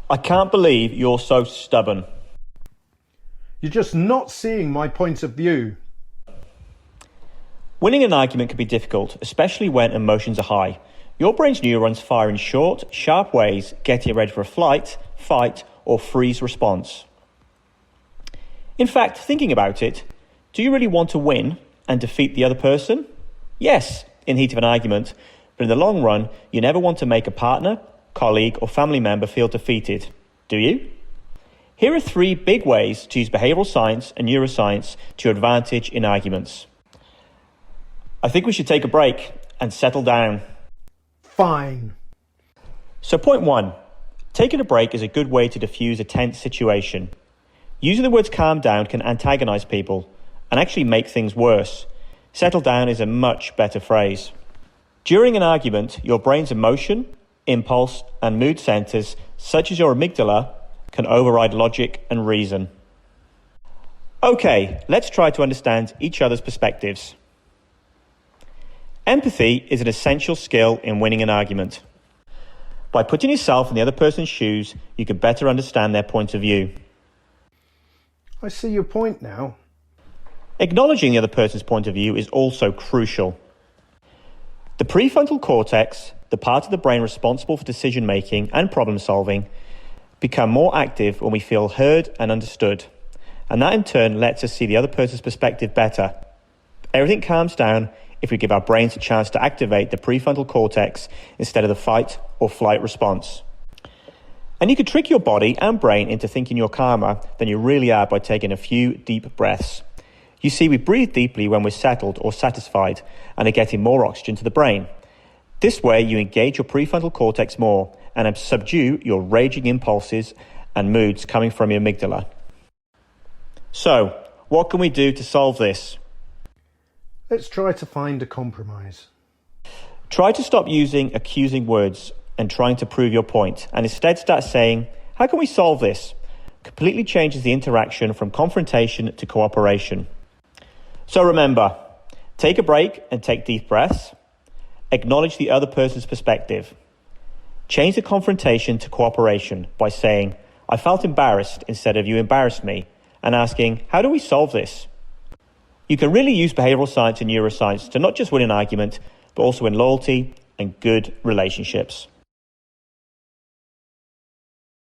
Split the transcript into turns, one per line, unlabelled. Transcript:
I can't believe you're so stubborn.
You're just not seeing my point of view.
Winning an argument can be difficult, especially when emotions are high. Your brain's neurons fire in short, sharp ways, getting you ready for a flight, fight, or freeze response. In fact, thinking about it, do you really want to win and defeat the other person? Yes, in the heat of an argument, but in the long run, you never want to make a partner, colleague, or family member feel defeated, do you? Here are 3 big ways to use behavioural science and neuroscience to your advantage in arguments. I think we should take a break and settle down.
Fine.
So point 1, taking a break is a good way to diffuse a tense situation. Using the words calm down can antagonise people and actually make things worse. Settle down is a much better phrase. During an argument, your brain's emotion, impulse, and mood centres, such as your amygdala, can override logic and reason. Okay, let's try to understand each other's perspectives. Empathy is an essential skill in winning an argument. By putting yourself in the other person's shoes, you can better understand their point of view.
I see your point now.
Acknowledging the other person's point of view is also crucial. The prefrontal cortex, the part of the brain responsible for decision-making and problem-solving, become more active when we feel heard and understood, and that in turn lets us see the other person's perspective better. Everything calms down if we give our brains a chance to activate the prefrontal cortex instead of the fight or flight response. And you can trick your body and brain into thinking you're calmer than you really are by taking a few deep breaths. You see, we breathe deeply when we're settled or satisfied and are getting more oxygen to the brain. This way, you engage your prefrontal cortex more and subdue your raging impulses and moods coming from your amygdala. So, what can we do to solve this?
Let's try to find a compromise.
Try to stop using accusing words and trying to prove your point, and instead start saying, how can we solve this? Completely changes the interaction from confrontation to cooperation. So remember, take a break and take deep breaths. Acknowledge the other person's perspective. Change the confrontation to cooperation by saying, I felt embarrassed instead of you embarrassed me, and asking, how do we solve this? You can really use behavioural science and neuroscience to not just win an argument, but also in loyalty and good relationships.